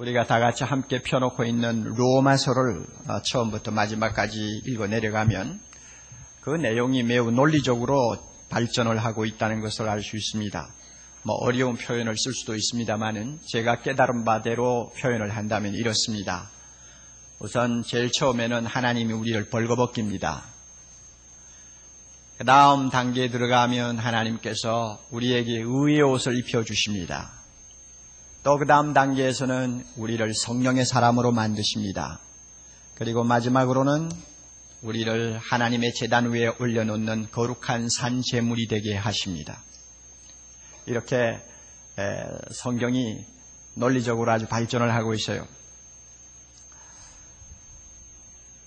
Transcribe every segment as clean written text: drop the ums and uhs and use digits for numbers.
우리가 다 같이 함께 펴놓고 있는 로마서를 처음부터 마지막까지 읽어 내려가면 그 내용이 매우 논리적으로 발전을 하고 있다는 것을 알 수 있습니다. 어려운 표현을 쓸 수도 있습니다만은 제가 깨달은 바대로 표현을 한다면 이렇습니다. 우선 제일 처음에는 하나님이 우리를 벌거벗깁니다. 그 다음 단계에 들어가면 하나님께서 우리에게 의의 옷을 입혀주십니다. 또 그 다음 단계에서는 우리를 성령의 사람으로 만드십니다. 그리고 마지막으로는 우리를 하나님의 제단 위에 올려놓는 거룩한 산 제물이 되게 하십니다. 이렇게 성경이 논리적으로 아주 발전을 하고 있어요.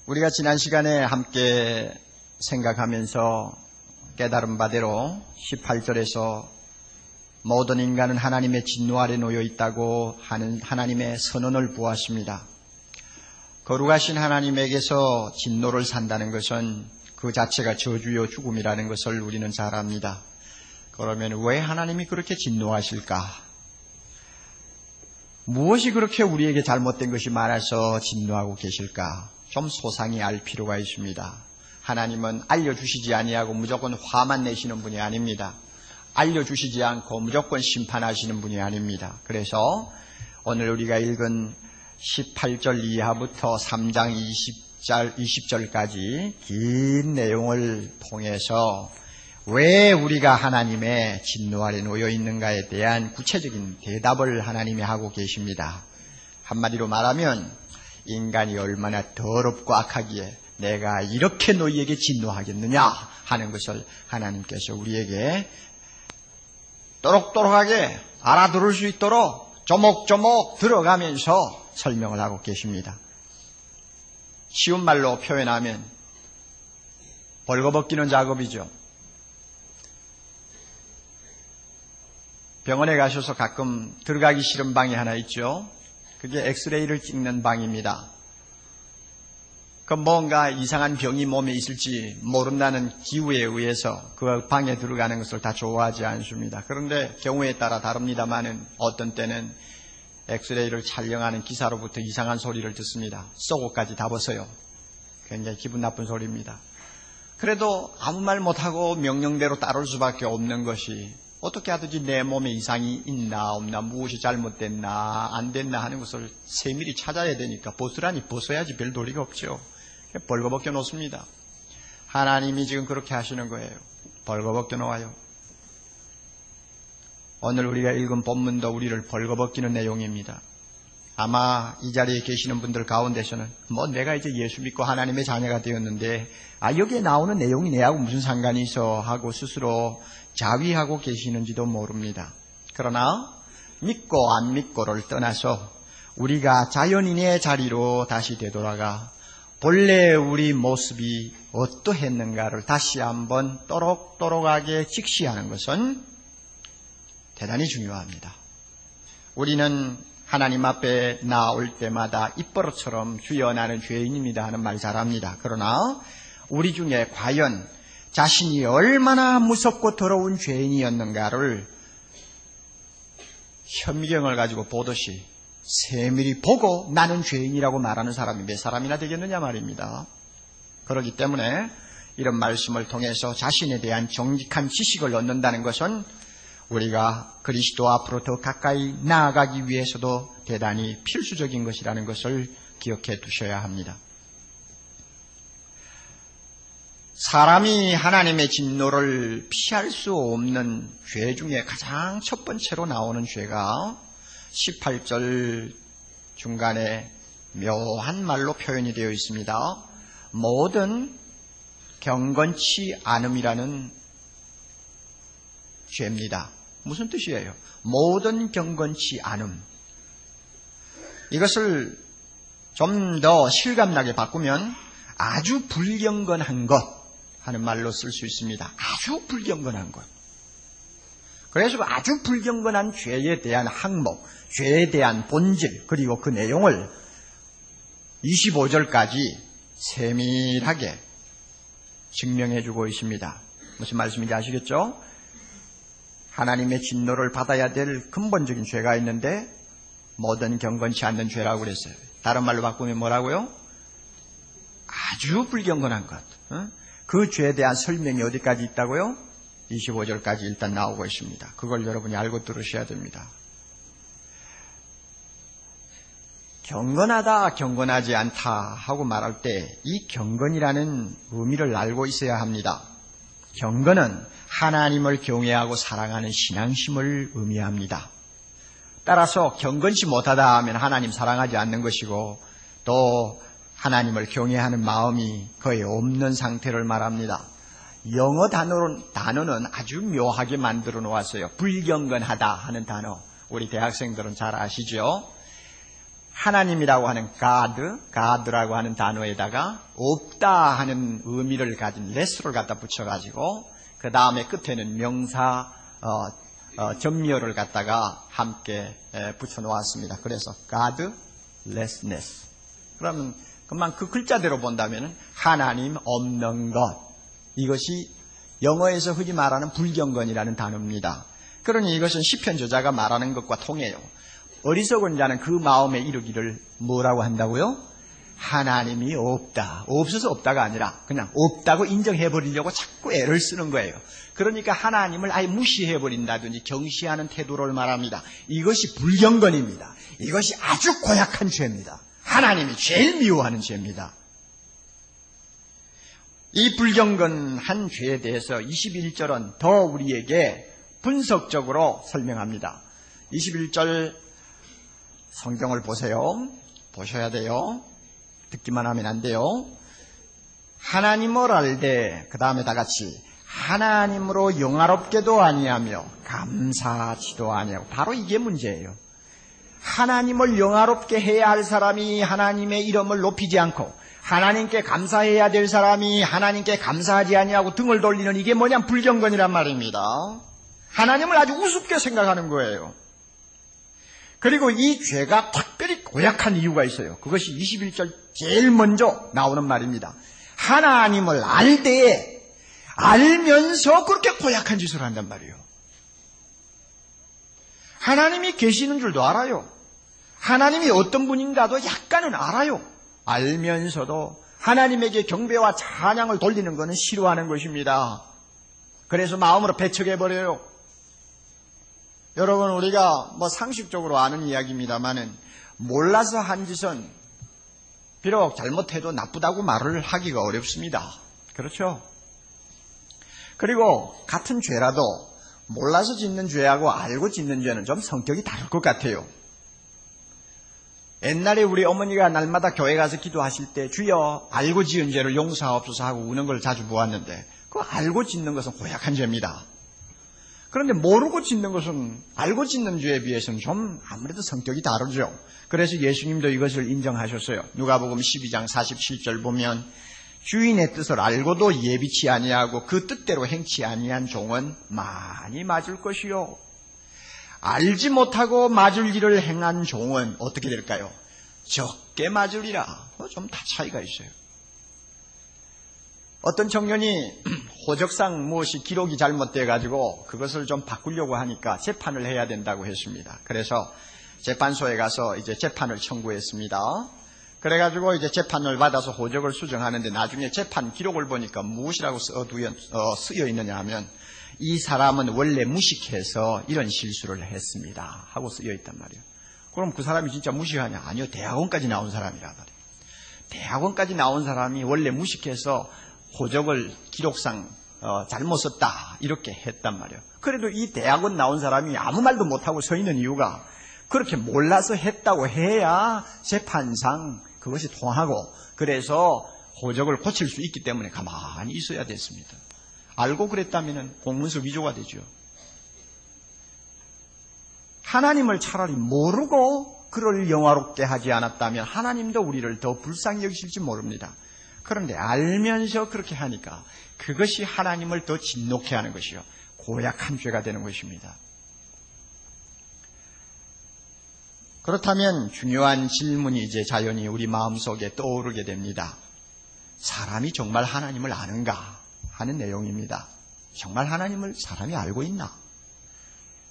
우리가 지난 시간에 함께 생각하면서 깨달은 바대로 18절에서 모든 인간은 하나님의 진노 아래 놓여 있다고 하는 하나님의 선언을 보았습니다. 거룩하신 하나님에게서 진노를 산다는 것은 그 자체가 저주요 죽음이라는 것을 우리는 잘 압니다. 그러면 왜 하나님이 그렇게 진노하실까? 무엇이 그렇게 우리에게 잘못된 것이 많아서 진노하고 계실까? 좀 소상히 알 필요가 있습니다. 하나님은 알려주시지 아니하고 무조건 화만 내시는 분이 아닙니다. 알려주시지 않고 무조건 심판하시는 분이 아닙니다. 그래서 오늘 우리가 읽은 18절 이하부터 3장 20절까지 긴 내용을 통해서 왜 우리가 하나님의 진노 아래 놓여 있는가에 대한 구체적인 대답을 하나님이 하고 계십니다. 한마디로 말하면 인간이 얼마나 더럽고 악하기에 내가 이렇게 너희에게 진노하겠느냐 하는 것을 하나님께서 우리에게 또록또록하게 알아들을 수 있도록 조목조목 들어가면서 설명을 하고 계십니다. 쉬운 말로 표현하면 벌거벗기는 작업이죠. 병원에 가셔서 가끔 들어가기 싫은 방이 하나 있죠. 그게 엑스레이를 찍는 방입니다. 뭔가 이상한 병이 몸에 있을지 모른다는 기우에 의해서 그 방에 들어가는 것을 다 좋아하지 않습니다. 그런데 경우에 따라 다릅니다만은 어떤 때는 엑스레이를 촬영하는 기사로부터 이상한 소리를 듣습니다. 속옷까지 다 벗어요. 굉장히 기분 나쁜 소리입니다. 그래도 아무 말 못하고 명령대로 따를 수밖에 없는 것이 어떻게 하든지 내 몸에 이상이 있나 없나 무엇이 잘못됐나 안 됐나 하는 것을 세밀히 찾아야 되니까 벗으라니 벗어야지 별 도리가 없죠. 벌거벗겨 놓습니다. 하나님이 지금 그렇게 하시는 거예요. 벌거벗겨 놓아요. 오늘 우리가 읽은 본문도 우리를 벌거벗기는 내용입니다. 아마 이 자리에 계시는 분들 가운데서는 내가 이제 예수 믿고 하나님의 자녀가 되었는데 여기에 나오는 내용이 내하고 무슨 상관이 있어 하고 스스로 자위하고 계시는지도 모릅니다. 그러나 믿고 안 믿고를 떠나서 우리가 자연인의 자리로 다시 되돌아가 본래 우리 모습이 어떠했는가를 다시 한번 또록또록하게 직시하는 것은 대단히 중요합니다. 우리는 하나님 앞에 나올 때마다 입버릇처럼 주여 나는 죄인입니다 하는 말 잘합니다. 그러나 우리 중에 과연 자신이 얼마나 무섭고 더러운 죄인이었는가를 현미경을 가지고 보듯이 세밀히 보고 나는 죄인이라고 말하는 사람이 몇 사람이나 되겠느냐 말입니다. 그렇기 때문에 이런 말씀을 통해서 자신에 대한 정직한 지식을 얻는다는 것은 우리가 그리스도 앞으로 더 가까이 나아가기 위해서도 대단히 필수적인 것이라는 것을 기억해 두셔야 합니다. 사람이 하나님의 진노를 피할 수 없는 죄 중에 가장 첫 번째로 나오는 죄가 18절 중간에 묘한 말로 표현이 되어 있습니다. 모든 경건치 않음이라는 죄입니다. 무슨 뜻이에요? 모든 경건치 않음. 이것을 좀 더 실감나게 바꾸면 아주 불경건한 것 하는 말로 쓸 수 있습니다. 아주 불경건한 것. 그래서 아주 불경건한 죄에 대한 항목, 죄에 대한 본질, 그리고 그 내용을 25절까지 세밀하게 증명해주고 있습니다. 무슨 말씀인지 아시겠죠? 하나님의 진노를 받아야 될 근본적인 죄가 있는데 모든 경건치 않는 죄라고 그랬어요. 다른 말로 바꾸면 뭐라고요? 아주 불경건한 것. 그 죄에 대한 설명이 어디까지 있다고요? 25절까지 일단 나오고 있습니다. 그걸 여러분이 알고 들으셔야 됩니다. 경건하다, 경건하지 않다 하고 말할 때 이 경건이라는 의미를 알고 있어야 합니다. 경건은 하나님을 경외하고 사랑하는 신앙심을 의미합니다. 따라서 경건치 못하다 하면 하나님 사랑하지 않는 것이고 또 하나님을 경외하는 마음이 거의 없는 상태를 말합니다. 영어 단어는 아주 묘하게 만들어 놓았어요. 불경건하다 하는 단어. 우리 대학생들은 잘 아시죠? 하나님이라고 하는 God라고 하는 단어에다가 없다 하는 의미를 가진 less를 갖다 붙여가지고 그 다음에 끝에는 명사 전미어를 갖다가 함께 붙여놓았습니다. 그래서 Godlessness. 그러면 금방 그 글자대로 본다면 하나님 없는 것. 이것이 영어에서 흔히 말하는 불경건이라는 단어입니다. 그러니 이것은 시편 저자가 말하는 것과 통해요. 어리석은 자는 그 마음에 이르기를 뭐라고 한다고요? 하나님이 없다. 없어서 없다가 아니라 그냥 없다고 인정해버리려고 자꾸 애를 쓰는 거예요. 그러니까 하나님을 아예 무시해버린다든지 경시하는 태도를 말합니다. 이것이 불경건입니다. 이것이 아주 고약한 죄입니다. 하나님이 제일 미워하는 죄입니다. 이 불경건한 죄에 대해서 21절은 더 우리에게 분석적으로 설명합니다. 21절 성경을 보세요. 보셔야 돼요. 듣기만 하면 안 돼요. 하나님을 알되 그 다음에 다 같이 하나님으로 영화롭게도 아니하며 감사하지도 아니하고 바로 이게 문제예요. 하나님을 영화롭게 해야 할 사람이 하나님의 이름을 높이지 않고 하나님께 감사해야 될 사람이 하나님께 감사하지 아니하고 등을 돌리는 이게 뭐냐 불경건이란 말입니다. 하나님을 아주 우습게 생각하는 거예요. 그리고 이 죄가 특별히 고약한 이유가 있어요. 그것이 21절 제일 먼저 나오는 말입니다. 하나님을 알 때에 알면서 그렇게 고약한 짓을 한단 말이에요. 하나님이 계시는 줄도 알아요. 하나님이 어떤 분인가도 약간은 알아요. 알면서도 하나님에게 경배와 찬양을 돌리는 것은 싫어하는 것입니다. 그래서 마음으로 배척해버려요. 여러분 우리가 상식적으로 아는 이야기입니다만은 몰라서 한 짓은 비록 잘못해도 나쁘다고 말을 하기가 어렵습니다. 그렇죠? 그리고 같은 죄라도 몰라서 짓는 죄하고 알고 짓는 죄는 좀 성격이 다를 것 같아요. 옛날에 우리 어머니가 날마다 교회 가서 기도하실 때 주여 알고 지은 죄를 용서하옵소서 하고 우는 걸 자주 보았는데 그 알고 짓는 것은 고약한 죄입니다. 그런데 모르고 짓는 것은 알고 짓는 죄에 비해서는 좀 아무래도 성격이 다르죠. 그래서 예수님도 이것을 인정하셨어요. 누가복음 12장 47절 보면 주인의 뜻을 알고도 예비치 아니하고 그 뜻대로 행치 아니한 종은 많이 맞을 것이요. 알지 못하고 맞을 일을 행한 종은 어떻게 될까요? 적게 맞으리라. 좀 다 차이가 있어요. 어떤 청년이 호적상 무엇이 기록이 잘못돼가지고 그것을 좀 바꾸려고 하니까 재판을 해야 된다고 했습니다. 그래서 재판소에 가서 이제 재판을 청구했습니다. 그래가지고 이제 재판을 받아서 호적을 수정하는데 나중에 재판 기록을 보니까 무엇이라고 쓰여 있느냐 하면 이 사람은 원래 무식해서 이런 실수를 했습니다 하고 쓰여 있단 말이에요. 그럼 그 사람이 진짜 무식하냐? 아니요, 대학원까지 나온 사람이란 말이에요. 대학원까지 나온 사람이 원래 무식해서 호적을 기록상 잘못 썼다 이렇게 했단 말이에요. 그래도 이 대학원 나온 사람이 아무 말도 못하고 서 있는 이유가 그렇게 몰라서 했다고 해야 재판상 그것이 통하고 그래서 호적을 고칠 수 있기 때문에 가만히 있어야 됐습니다. 알고 그랬다면 공문서 위조가 되죠. 하나님을 차라리 모르고 그를 영화롭게 하지 않았다면 하나님도 우리를 더 불쌍히 여기실지 모릅니다. 그런데 알면서 그렇게 하니까 그것이 하나님을 더 진노케 하는 것이요. 고약한 죄가 되는 것입니다. 그렇다면 중요한 질문이 이제 자연히 우리 마음속에 떠오르게 됩니다. 사람이 정말 하나님을 아는가 하는 내용입니다. 정말 하나님을 사람이 알고 있나?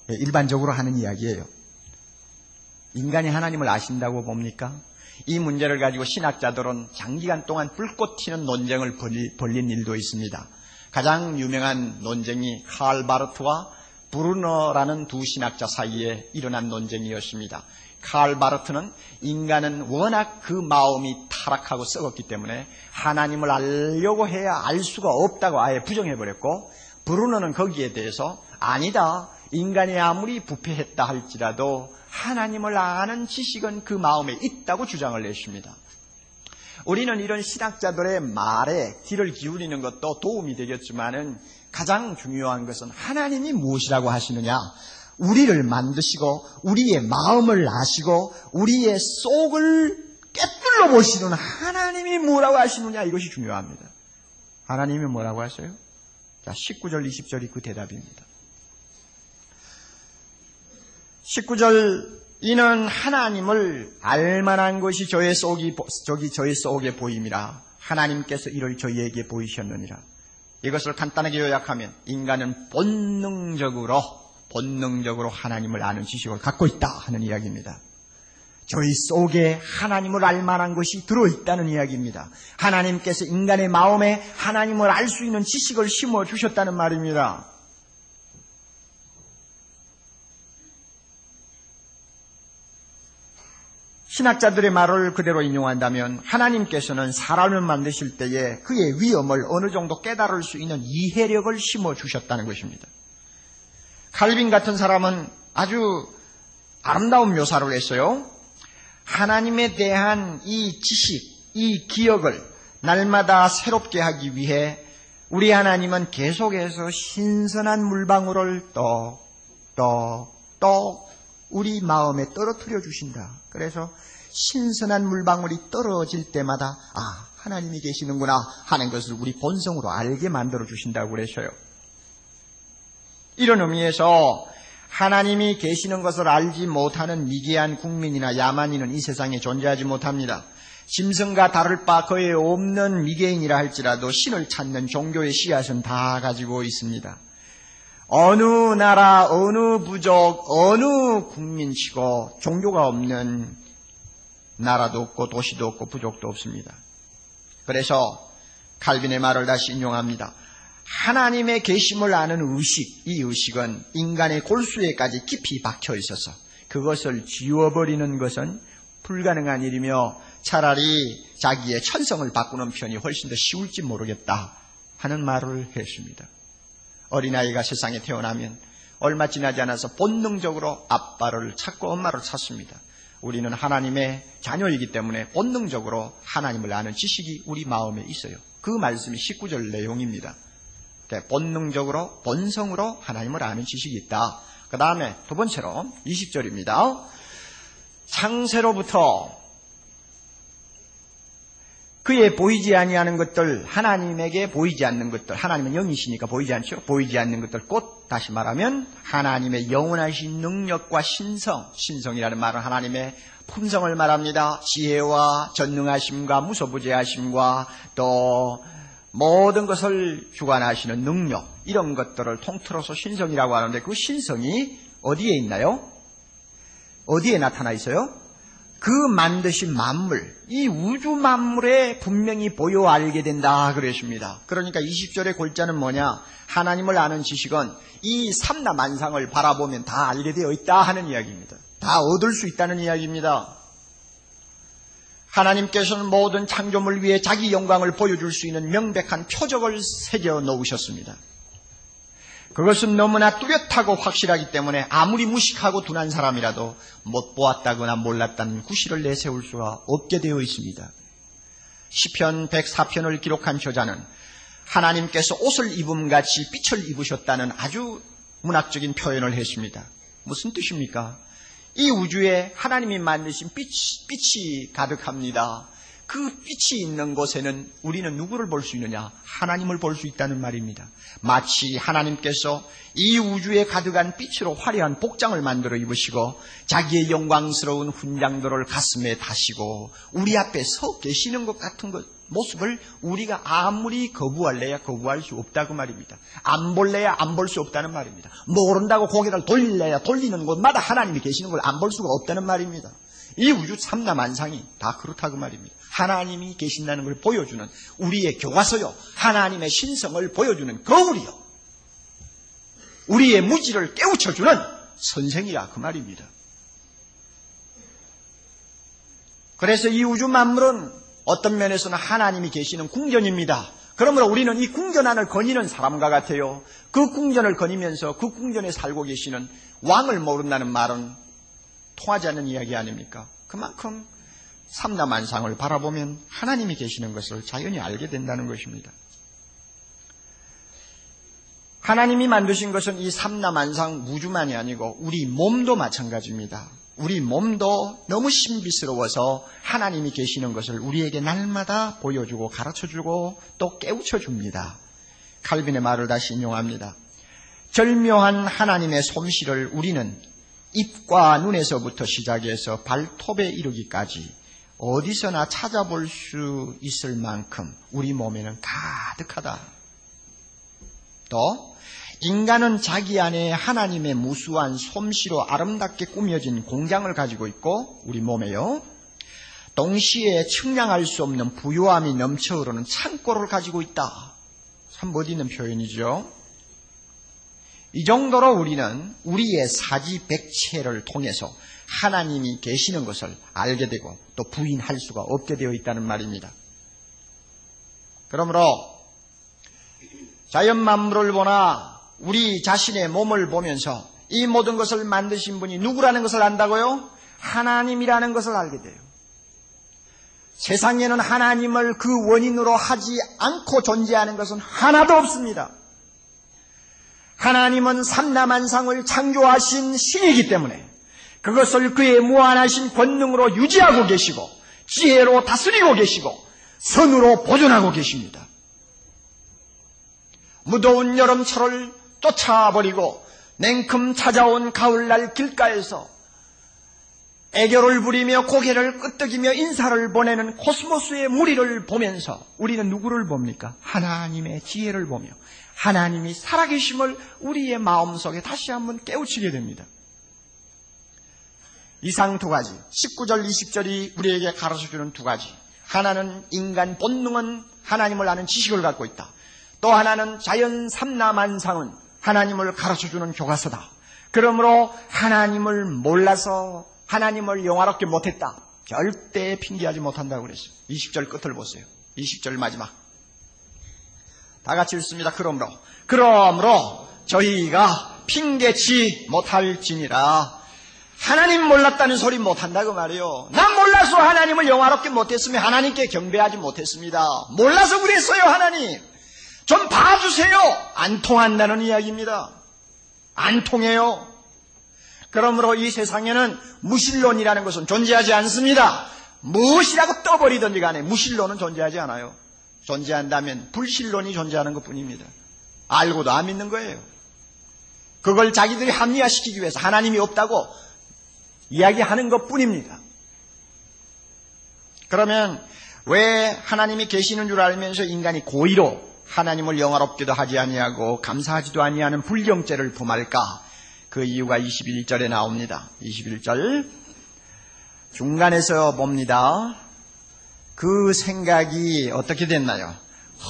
일반적으로 하는 이야기예요. 인간이 하나님을 아신다고 봅니까? 이 문제를 가지고 신학자들은 장기간 동안 불꽃 튀는 논쟁을 벌린 일도 있습니다. 가장 유명한 논쟁이 칼 바르트와 브루너라는 두 신학자 사이에 일어난 논쟁이었습니다. 칼 바르트는 인간은 워낙 그 마음이 타락하고 썩었기 때문에 하나님을 알려고 해야 알 수가 없다고 아예 부정해버렸고, 브루너는 거기에 대해서 아니다, 인간이 아무리 부패했다 할지라도 하나님을 아는 지식은 그 마음에 있다고 주장을 냈습니다. 우리는 이런 신학자들의 말에 귀를 기울이는 것도 도움이 되겠지만은 가장 중요한 것은 하나님이 무엇이라고 하시느냐, 우리를 만드시고 우리의 마음을 아시고 우리의 속을 꿰뚫어 보시는 하나님이 뭐라고 하시느냐, 이것이 중요합니다. 하나님이 뭐라고 하세요? 자, 19절 20절이 그 대답입니다. 19절, 이는 하나님을 알만한 것이 저의 속에 보임이라. 하나님께서 이를 저희에게 보이셨느니라. 이것을 간단하게 요약하면 인간은 본능적으로 하나님을 아는 지식을 갖고 있다 하는 이야기입니다. 저희 속에 하나님을 알 만한 것이 들어있다는 이야기입니다. 하나님께서 인간의 마음에 하나님을 알 수 있는 지식을 심어주셨다는 말입니다. 신학자들의 말을 그대로 인용한다면 하나님께서는 사람을 만드실 때에 그의 위엄을 어느 정도 깨달을 수 있는 이해력을 심어주셨다는 것입니다. 칼빈 같은 사람은 아주 아름다운 묘사를 했어요. 하나님에 대한 이 지식, 이 기억을 날마다 새롭게 하기 위해 우리 하나님은 계속해서 신선한 물방울을 똑 우리 마음에 떨어뜨려 주신다. 그래서 신선한 물방울이 떨어질 때마다 하나님이 계시는구나 하는 것을 우리 본성으로 알게 만들어 주신다고 그랬어요. 이런 의미에서 하나님이 계시는 것을 알지 못하는 미개한 국민이나 야만인은 이 세상에 존재하지 못합니다. 짐승과 다를 바 거의 없는 미개인이라 할지라도 신을 찾는 종교의 씨앗은 다 가지고 있습니다. 어느 나라, 어느 부족, 어느 국민치고 종교가 없는 나라도 없고 도시도 없고 부족도 없습니다. 그래서 칼빈의 말을 다시 인용합니다. 하나님의 계심을 아는 의식, 이 의식은 인간의 골수에까지 깊이 박혀 있어서 그것을 지워버리는 것은 불가능한 일이며 차라리 자기의 천성을 바꾸는 편이 훨씬 더 쉬울지 모르겠다 하는 말을 했습니다. 어린아이가 세상에 태어나면 얼마 지나지 않아서 본능적으로 아빠를 찾고 엄마를 찾습니다. 우리는 하나님의 자녀이기 때문에 본능적으로 하나님을 아는 지식이 우리 마음에 있어요. 그 말씀이 19절 내용입니다. 본능적으로, 본성으로 하나님을 아는 지식이 있다. 그 다음에 두 번째로 20절입니다. 창세로부터 그의 보이지 아니하는 것들, 하나님에게 보이지 않는 것들, 하나님은 영이시니까 보이지 않죠. 보이지 않는 것들, 곧 다시 말하면 하나님의 영원하신 능력과 신성이라는 말은 하나님의 품성을 말합니다. 지혜와 전능하심과 무소부재하심과 또 모든 것을 주관하시는 능력, 이런 것들을 통틀어서 신성이라고 하는데 그 신성이 어디에 있나요? 어디에 나타나 있어요? 그 만드신 만물, 이 우주 만물에 분명히 보여 알게 된다 그랬습니다. 그러니까 20절의 골자는 뭐냐? 하나님을 아는 지식은 이 삼라만상을 바라보면 다 알게 되어 있다 하는 이야기입니다. 다 얻을 수 있다는 이야기입니다. 하나님께서는 모든 창조물 위에 자기 영광을 보여줄 수 있는 명백한 표적을 새겨 놓으셨습니다. 그것은 너무나 뚜렷하고 확실하기 때문에 아무리 무식하고 둔한 사람이라도 못 보았다거나 몰랐다는 구실을 내세울 수가 없게 되어 있습니다. 시편 104편을 기록한 저자는 하나님께서 옷을 입음같이 빛을 입으셨다는 아주 문학적인 표현을 했습니다. 무슨 뜻입니까? 이 우주에 하나님이 만드신 빛이 가득합니다. 그 빛이 있는 곳에는 우리는 누구를 볼 수 있느냐? 하나님을 볼 수 있다는 말입니다. 마치 하나님께서 이 우주에 가득한 빛으로 화려한 복장을 만들어 입으시고 자기의 영광스러운 훈장들을 가슴에 다시고 우리 앞에 서 계시는 것 같은 모습을 우리가 아무리 거부할래야 거부할 수 없다고 말입니다. 안 볼래야 안 볼 수 없다는 말입니다. 모른다고 고개를 돌릴래야 돌리는 곳마다 하나님이 계시는 걸 안 볼 수가 없다는 말입니다. 이 우주 삼라만상이 다 그렇다고 말입니다. 하나님이 계신다는 걸 보여주는 우리의 교과서요, 하나님의 신성을 보여주는 거울이요, 우리의 무지를 깨우쳐주는 선생이라 그 말입니다. 그래서 이 우주 만물은 어떤 면에서는 하나님이 계시는 궁전입니다. 그러므로 우리는 이 궁전 안을 거니는 사람과 같아요. 그 궁전을 거니면서 그 궁전에 살고 계시는 왕을 모른다는 말은 통하지 않는 이야기 아닙니까? 그만큼 삼라만상을 바라보면 하나님이 계시는 것을 자연히 알게 된다는 것입니다. 하나님이 만드신 것은 이 삼라만상 우주만이 아니고 우리 몸도 마찬가지입니다. 우리 몸도 너무 신비스러워서 하나님이 계시는 것을 우리에게 날마다 보여주고 가르쳐주고 또 깨우쳐줍니다. 칼빈의 말을 다시 인용합니다. 절묘한 하나님의 솜씨를 우리는 입과 눈에서부터 시작해서 발톱에 이르기까지 어디서나 찾아볼 수 있을 만큼 우리 몸에는 가득하다. 또 인간은 자기 안에 하나님의 무수한 솜씨로 아름답게 꾸며진 공장을 가지고 있고 우리 몸에요, 동시에 측량할 수 없는 부요함이 넘쳐 흐르는 창고를 가지고 있다. 참 멋있는 표현이죠. 이 정도로 우리는 우리의 사지백체를 통해서 하나님이 계시는 것을 알게 되고 또 부인할 수가 없게 되어 있다는 말입니다. 그러므로 자연 만물을 보나 우리 자신의 몸을 보면서 이 모든 것을 만드신 분이 누구라는 것을 안다고요? 하나님이라는 것을 알게 돼요. 세상에는 하나님을 그 원인으로 하지 않고 존재하는 것은 하나도 없습니다. 하나님은 삼라만상을 창조하신 신이기 때문에 그것을 그의 무한하신 권능으로 유지하고 계시고 지혜로 다스리고 계시고 선으로 보존하고 계십니다. 무더운 여름철을 쫓아버리고 냉큼 찾아온 가을날 길가에서 애교를 부리며 고개를 끄덕이며 인사를 보내는 코스모스의 무리를 보면서 우리는 누구를 봅니까? 하나님의 지혜를 보며 하나님이 살아계심을 우리의 마음속에 다시 한번 깨우치게 됩니다. 이상 두 가지, 19절, 20절이 우리에게 가르쳐주는 두 가지. 하나는 인간 본능은 하나님을 아는 지식을 갖고 있다. 또 하나는 자연 삼라만상은 하나님을 가르쳐주는 교과서다. 그러므로 하나님을 몰라서 하나님을 영화롭게 못했다. 절대 핑계하지 못한다고 그랬어요. 20절 끝을 보세요. 20절 마지막. 다 같이 읽습니다. 그러므로 저희가 핑계치 못할지니라. 하나님 몰랐다는 소리 못한다고 말이에요. 난 몰라서 하나님을 영화롭게 못했으면 하나님께 경배하지 못했습니다. 몰라서 그랬어요. 하나님 좀 봐주세요. 안 통한다는 이야기입니다. 안 통해요. 그러므로 이 세상에는 무신론이라는 것은 존재하지 않습니다. 무엇이라고 떠버리든지 간에 무신론은 존재하지 않아요. 존재한다면 불신론이 존재하는 것뿐입니다. 알고도 안 믿는 거예요. 그걸 자기들이 합리화시키기 위해서 하나님이 없다고 이야기하는 것뿐입니다. 그러면 왜 하나님이 계시는 줄 알면서 인간이 고의로 하나님을 영화롭게도 하지 아니하고 감사하지도 아니하는 불경죄를 범할까? 그 이유가 21절에 나옵니다. 21절 중간에서 봅니다. 그 생각이 어떻게 됐나요?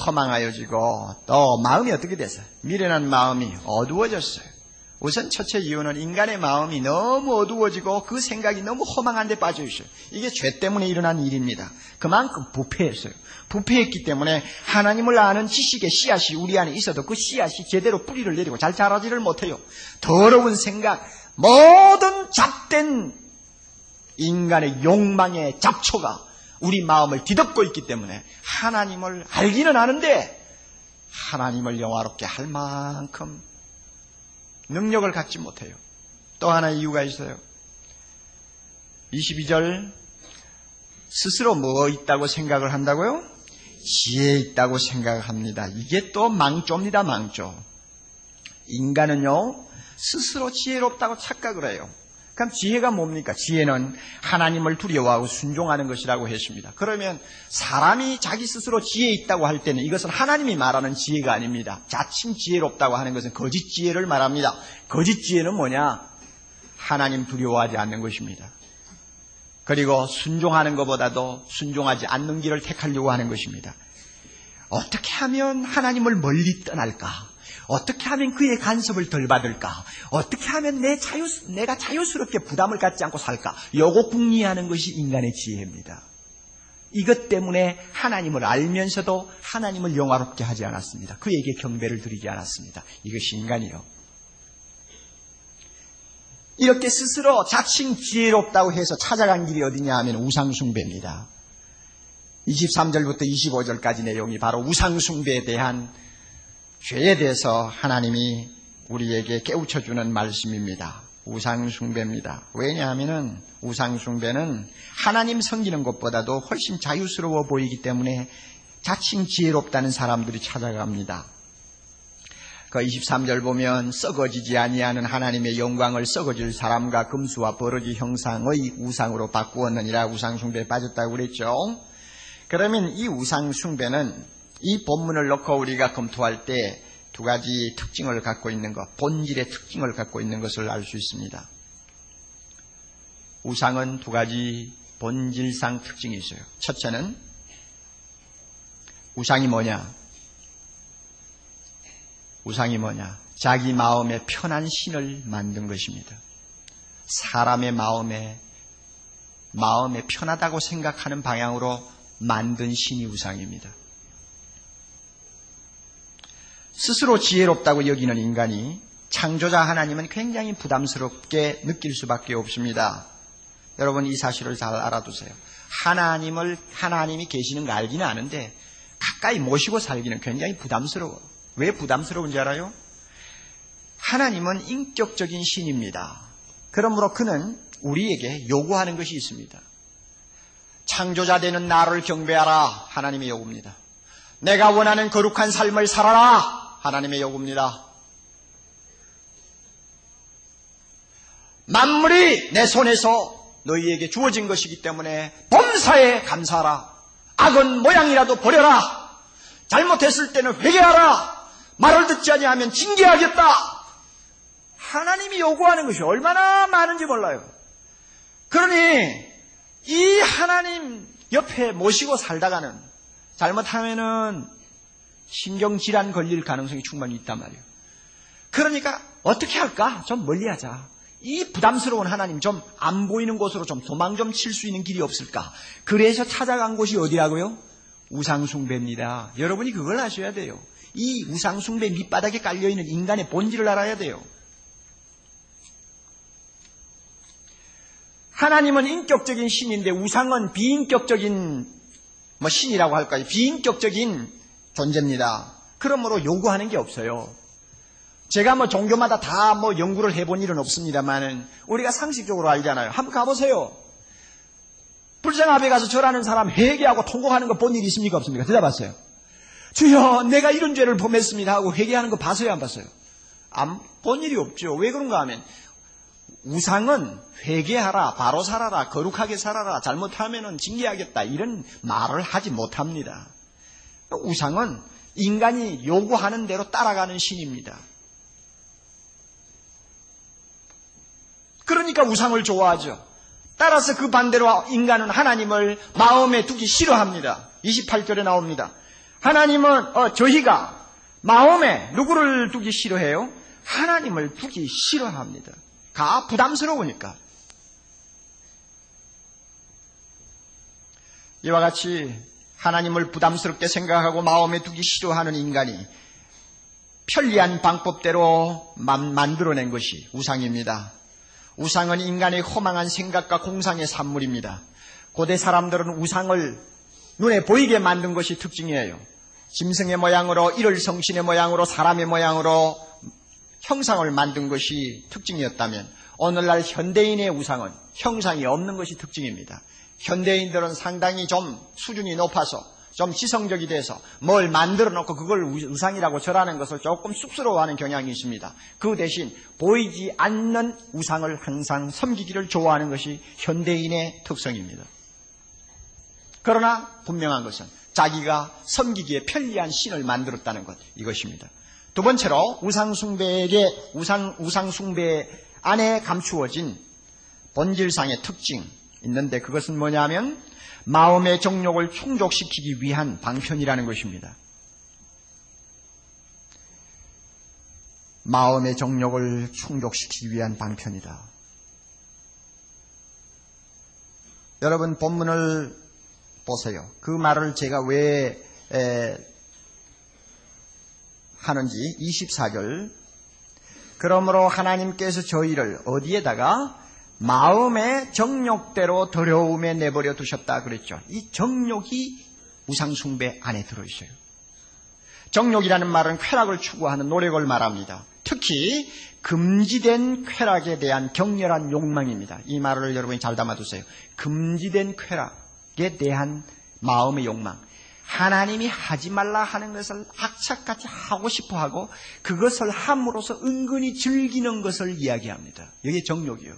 허망하여지고 또 마음이 어떻게 됐어요? 미련한 마음이 어두워졌어요. 우선 첫째 이유는 인간의 마음이 너무 어두워지고 그 생각이 너무 허망한 데 빠져 있어요. 이게 죄 때문에 일어난 일입니다. 그만큼 부패했어요. 부패했기 때문에 하나님을 아는 지식의 씨앗이 우리 안에 있어도 그 씨앗이 제대로 뿌리를 내리고 잘 자라지를 못해요. 더러운 생각, 모든 잡된 인간의 욕망의 잡초가 우리 마음을 뒤덮고 있기 때문에 하나님을 알기는 아는데 하나님을 영화롭게 할 만큼 능력을 갖지 못해요. 또 하나 이유가 있어요. 22절 스스로 뭐 있다고 생각을 한다고요? 지혜 있다고 생각합니다. 이게 또 망조입니다. 망조. 인간은요 스스로 지혜롭다고 착각을 해요. 그럼 지혜가 뭡니까? 지혜는 하나님을 두려워하고 순종하는 것이라고 했습니다. 그러면 사람이 자기 스스로 지혜 있다고 할 때는 이것은 하나님이 말하는 지혜가 아닙니다. 자칭 지혜롭다고 하는 것은 거짓 지혜를 말합니다. 거짓 지혜는 뭐냐? 하나님 두려워하지 않는 것입니다. 그리고 순종하는 것보다도 순종하지 않는 길을 택하려고 하는 것입니다. 어떻게 하면 하나님을 멀리 떠날까? 어떻게 하면 그의 간섭을 덜 받을까? 어떻게 하면 내가 자유스럽게 부담을 갖지 않고 살까? 요거 궁리하는 것이 인간의 지혜입니다. 이것 때문에 하나님을 알면서도 하나님을 영화롭게 하지 않았습니다. 그에게 경배를 드리지 않았습니다. 이것이 인간이요. 이렇게 스스로 자칭 지혜롭다고 해서 찾아간 길이 어디냐 하면 우상숭배입니다. 23절부터 25절까지 내용이 바로 우상숭배에 대한 죄에 대해서 하나님이 우리에게 깨우쳐주는 말씀입니다. 우상숭배입니다. 왜냐하면 우상숭배는 하나님 섬기는 것보다도 훨씬 자유스러워 보이기 때문에 자칭 지혜롭다는 사람들이 찾아갑니다. 그 23절 보면 썩어지지 아니하는 하나님의 영광을 썩어질 사람과 금수와 버러지 형상의 우상으로 바꾸었느니라. 우상숭배에 빠졌다고 그랬죠. 그러면 이 우상숭배는 이 본문을 놓고 우리가 검토할 때 두 가지 특징을 갖고 있는 것, 본질의 특징을 갖고 있는 것을 알 수 있습니다. 우상은 두 가지 본질상 특징이 있어요. 첫째는 우상이 뭐냐? 우상이 뭐냐? 자기 마음에 편한 신을 만든 것입니다. 사람의 마음에 편하다고 생각하는 방향으로 만든 신이 우상입니다. 스스로 지혜롭다고 여기는 인간이 창조자 하나님은 굉장히 부담스럽게 느낄 수밖에 없습니다. 여러분 이 사실을 잘 알아두세요. 하나님이 계시는 거 알기는 아는데 가까이 모시고 살기는 굉장히 부담스러워. 왜 부담스러운지 알아요? 하나님은 인격적인 신입니다. 그러므로 그는 우리에게 요구하는 것이 있습니다. 창조자 되는 나를 경배하라. 하나님의 요구입니다. 내가 원하는 거룩한 삶을 살아라. 하나님의 요구입니다. 만물이 내 손에서 너희에게 주어진 것이기 때문에 범사에 감사하라. 악은 모양이라도 버려라. 잘못했을 때는 회개하라. 말을 듣지 아니하면 징계하겠다. 하나님이 요구하는 것이 얼마나 많은지 몰라요. 그러니 이 하나님 옆에 모시고 살다가는 잘못하면은 신경질환 걸릴 가능성이 충분히 있단 말이에요. 그러니까 어떻게 할까? 좀 멀리하자. 이 부담스러운 하나님 좀 안 보이는 곳으로 좀 도망 좀 칠 수 있는 길이 없을까? 그래서 찾아간 곳이 어디라고요? 우상숭배입니다. 여러분이 그걸 아셔야 돼요. 이 우상숭배 밑바닥에 깔려있는 인간의 본질을 알아야 돼요. 하나님은 인격적인 신인데 우상은 비인격적인 신이라고 할까요? 비인격적인 존재입니다. 그러므로 요구하는 게 없어요. 제가 종교마다 다 연구를 해본 일은 없습니다만 우리가 상식적으로 알잖아요. 한번 가보세요. 불생합에 가서 절하는 사람 회개하고 통곡하는 거 본 일 있습니까? 없습니까? 대답하세요. 주여 내가 이런 죄를 범했습니다 하고 회개하는 거 봤어요? 안 봤어요? 안 본 일이 없죠. 왜 그런가 하면 우상은 회개하라, 바로 살아라, 거룩하게 살아라, 잘못하면 징계하겠다 이런 말을 하지 못합니다. 우상은 인간이 요구하는 대로 따라가는 신입니다. 그러니까 우상을 좋아하죠. 따라서 그 반대로 인간은 하나님을 마음에 두기 싫어합니다. 28절에 나옵니다. 하나님은 저희가 마음에 누구를 두기 싫어해요? 하나님을 두기 싫어합니다. 부담스러우니까. 이와 같이 하나님을 부담스럽게 생각하고 마음에 두기 싫어하는 인간이 편리한 방법대로 만들어낸 것이 우상입니다. 우상은 인간의 허망한 생각과 공상의 산물입니다. 고대 사람들은 우상을 눈에 보이게 만든 것이 특징이에요. 짐승의 모양으로, 일월성신의 모양으로, 사람의 모양으로 형상을 만든 것이 특징이었다면 오늘날 현대인의 우상은 형상이 없는 것이 특징입니다. 현대인들은 상당히 좀 수준이 높아서 좀 지성적이 돼서 뭘 만들어 놓고 그걸 우상이라고 절하는 것을 조금 쑥스러워하는 경향이 있습니다. 그 대신 보이지 않는 우상을 항상 섬기기를 좋아하는 것이 현대인의 특성입니다. 그러나 분명한 것은 자기가 섬기기에 편리한 신을 만들었다는 것, 이것입니다. 두 번째로 우상숭배 안에 감추어진 본질상의 특징 있는데, 그것은 뭐냐면 마음의 정욕을 충족시키기 위한 방편이라는 것입니다. 마음의 정욕을 충족시키기 위한 방편이다. 여러분 본문을 보세요. 그 말을 제가 왜 하는지 24절, 그러므로 하나님께서 저희를 어디에다가 마음의 정욕대로 더러움에 내버려 두셨다 그랬죠. 이 정욕이 우상숭배 안에 들어있어요. 정욕이라는 말은 쾌락을 추구하는 노력을 말합니다. 특히 금지된 쾌락에 대한 격렬한 욕망입니다. 이 말을 여러분이 잘 담아두세요. 금지된 쾌락에 대한 마음의 욕망. 하나님이 하지 말라 하는 것을 악착같이 하고 싶어하고 그것을 함으로써 은근히 즐기는 것을 이야기합니다. 이게 정욕이요.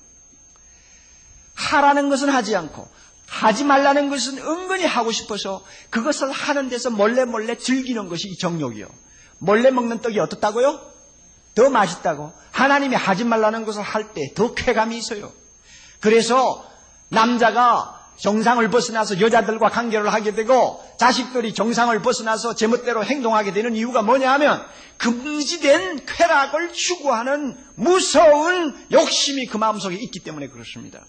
하라는 것은 하지 않고 하지 말라는 것은 은근히 하고 싶어서 그것을 하는 데서 몰래 즐기는 것이 이 정욕이요. 몰래 먹는 떡이 어떻다고요? 더 맛있다고. 하나님이 하지 말라는 것을 할 때 더 쾌감이 있어요. 그래서 남자가 정상을 벗어나서 여자들과 관계를 하게 되고 자식들이 정상을 벗어나서 제멋대로 행동하게 되는 이유가 뭐냐 하면 금지된 쾌락을 추구하는 무서운 욕심이 그 마음속에 있기 때문에 그렇습니다.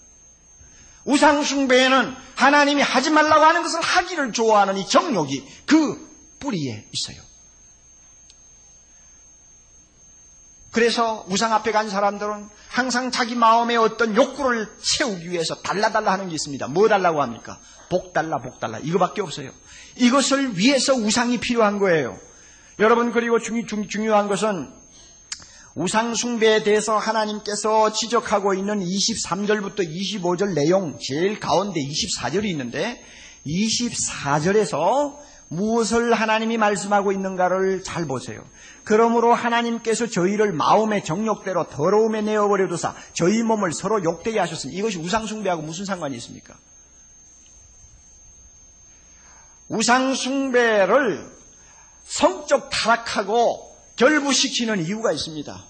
우상숭배에는 하나님이 하지 말라고 하는 것을 하기를 좋아하는 이 정욕이 그 뿌리에 있어요. 그래서 우상 앞에 간 사람들은 항상 자기 마음의 어떤 욕구를 채우기 위해서 달라달라 하는 게 있습니다. 뭐 달라고 합니까? 복 달라 이거밖에 없어요. 이것을 위해서 우상이 필요한 거예요. 여러분, 그리고 중요한 것은 우상숭배에 대해서 하나님께서 지적하고 있는 23절부터 25절 내용, 제일 가운데 24절이 있는데 24절에서 무엇을 하나님이 말씀하고 있는가를 잘 보세요. 그러므로 하나님께서 저희를 마음의 정욕대로 더러움에 내어버려 두사 저희 몸을 서로 욕되게 하셨으니, 이것이 우상숭배하고 무슨 상관이 있습니까? 우상숭배를 성적 타락하고 결부시키는 이유가 있습니다.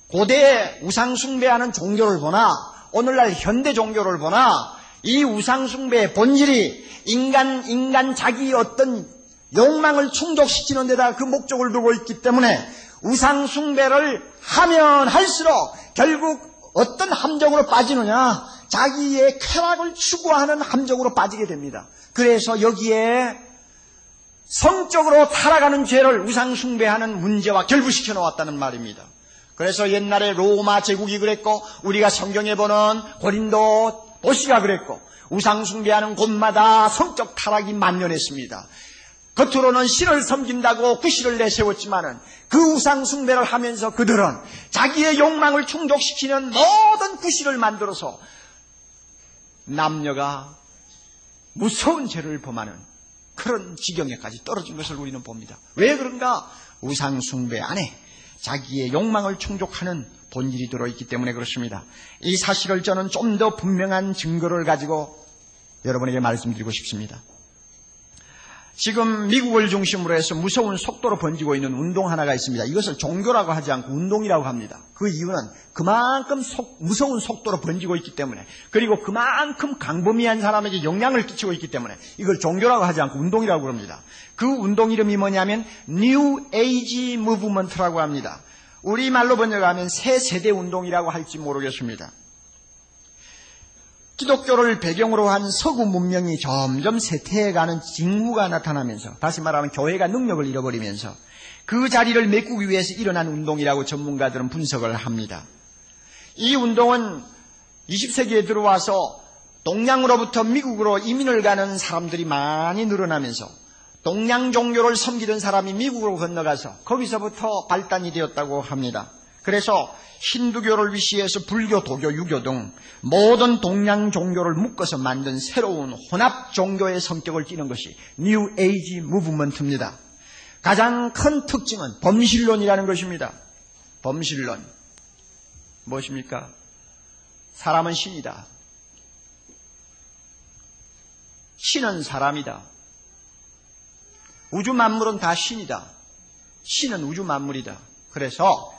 고대 우상숭배하는 종교를 보나 오늘날 현대 종교를 보나 이 우상숭배의 본질이 인간 자기의 어떤 욕망을 충족시키는 데다 그 목적을 두고 있기 때문에 우상숭배를 하면 할수록 결국 어떤 함정으로 빠지느냐, 자기의 쾌락을 추구하는 함정으로 빠지게 됩니다. 그래서 여기에 성적으로 타락하는 죄를 우상숭배하는 문제와 결부시켜 놓았다는 말입니다. 그래서 옛날에 로마 제국이 그랬고 우리가 성경에 보는 고린도 도시가 그랬고 우상숭배하는 곳마다 성적 타락이 만연했습니다. 겉으로는 신을 섬긴다고 구실을 내세웠지만은 그 우상숭배를 하면서 그들은 자기의 욕망을 충족시키는 모든 구실을 만들어서 남녀가 무서운 죄를 범하는 그런 지경에까지 떨어진 것을 우리는 봅니다. 왜 그런가? 우상숭배 안에 자기의 욕망을 충족하는 본질이 들어있기 때문에 그렇습니다. 이 사실을 저는 좀 더 분명한 증거를 가지고 여러분에게 말씀드리고 싶습니다. 지금 미국을 중심으로 해서 무서운 속도로 번지고 있는 운동 하나가 있습니다. 이것을 종교라고 하지 않고 운동이라고 합니다. 그 이유는 그만큼 무서운 속도로 번지고 있기 때문에, 그리고 그만큼 강범위한 사람에게 영향을 끼치고 있기 때문에 이걸 종교라고 하지 않고 운동이라고 그럽니다. 그 운동 이름이 뭐냐면 New Age Movement라고 합니다. 우리말로 번역하면 새 세대 운동이라고 할지 모르겠습니다. 기독교를 배경으로 한 서구 문명이 점점 쇠퇴해가는 징후가 나타나면서, 다시 말하면 교회가 능력을 잃어버리면서 그 자리를 메꾸기 위해서 일어난 운동이라고 전문가들은 분석을 합니다. 이 운동은 20세기에 들어와서 동양으로부터 미국으로 이민을 가는 사람들이 많이 늘어나면서 동양 종교를 섬기던 사람이 미국으로 건너가서 거기서부터 발단이 되었다고 합니다. 그래서 힌두교를 위시해서 불교, 도교, 유교 등 모든 동양 종교를 묶어서 만든 새로운 혼합 종교의 성격을 띠는 것이 뉴 에이지 무브먼트입니다. 가장 큰 특징은 범신론이라는 것입니다. 범신론. 무엇입니까? 사람은 신이다. 신은 사람이다. 우주 만물은 다 신이다. 신은 우주 만물이다. 그래서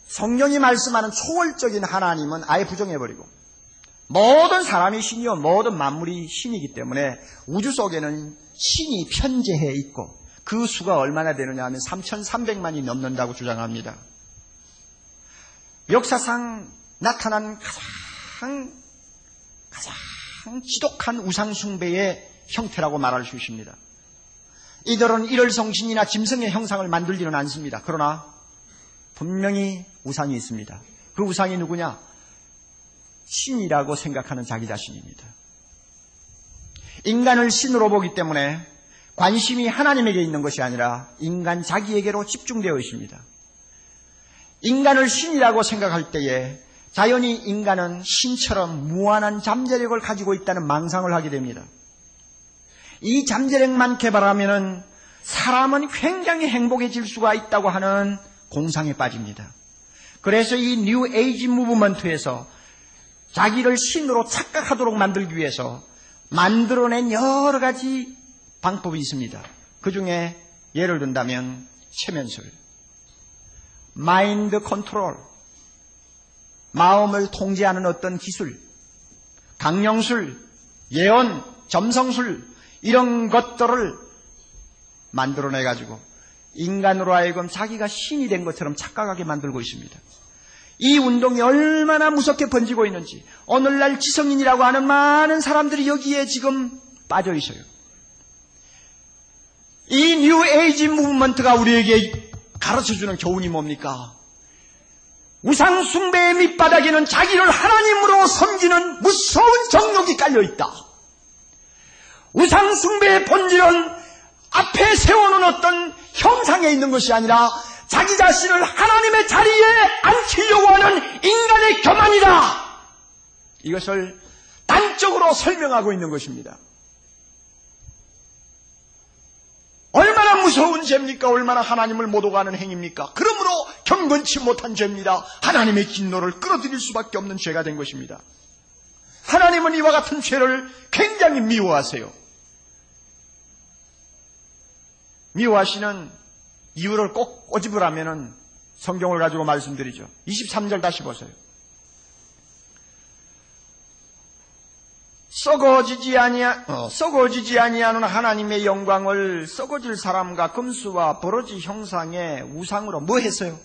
성경이 말씀하는 초월적인 하나님은 아예 부정해버리고 모든 사람이 신이요 모든 만물이 신이기 때문에 우주 속에는 신이 편재해 있고 그 수가 얼마나 되느냐 하면 3,300만이 넘는다고 주장합니다. 역사상 나타난 가장 지독한 우상숭배의 형태라고 말할 수 있습니다. 이들은 일월성신이나 짐승의 형상을 만들지는 않습니다. 그러나 분명히 우상이 있습니다. 그 우상이 누구냐? 신이라고 생각하는 자기 자신입니다. 인간을 신으로 보기 때문에 관심이 하나님에게 있는 것이 아니라 인간 자기에게로 집중되어 있습니다. 인간을 신이라고 생각할 때에 자연히 인간은 신처럼 무한한 잠재력을 가지고 있다는 망상을 하게 됩니다. 이 잠재력만 개발하면은 사람은 굉장히 행복해질 수가 있다고 하는 공상에 빠집니다. 그래서 이 뉴 에이지 무브먼트에서 자기를 신으로 착각하도록 만들기 위해서 만들어낸 여러 가지 방법이 있습니다. 그 중에 예를 든다면 최면술, 마인드 컨트롤, 마음을 통제하는 어떤 기술, 강령술, 예언, 점성술 이런 것들을 만들어내가지고 인간으로 하여금 자기가 신이 된 것처럼 착각하게 만들고 있습니다. 이 운동이 얼마나 무섭게 번지고 있는지 오늘날 지성인이라고 하는 많은 사람들이 여기에 지금 빠져 있어요. 이 뉴 에이지 무브먼트가 우리에게 가르쳐주는 교훈이 뭡니까? 우상 숭배의 밑바닥에는 자기를 하나님으로 섬기는 무서운 정욕이 깔려있다. 우상 숭배의 본질은 앞에 세워놓은 어떤 형상에 있는 것이 아니라 자기 자신을 하나님의 자리에 앉히려고 하는 인간의 교만이다. 이것을 단적으로 설명하고 있는 것입니다. 얼마나 무서운 죄입니까? 얼마나 하나님을 못 오가는 행위입니까? 그러므로 경건치 못한 죄입니다. 하나님의 진노를 끌어들일 수밖에 없는 죄가 된 것입니다. 하나님은 이와 같은 죄를 굉장히 미워하세요. 미워하시는 이유를 꼭 꼬집으라면 성경을 가지고 말씀드리죠. 23절 다시 보세요. 썩어지지 아니하는 하나님의 영광을 썩어질 사람과 금수와 버러지 형상의 우상으로 뭐 했어요?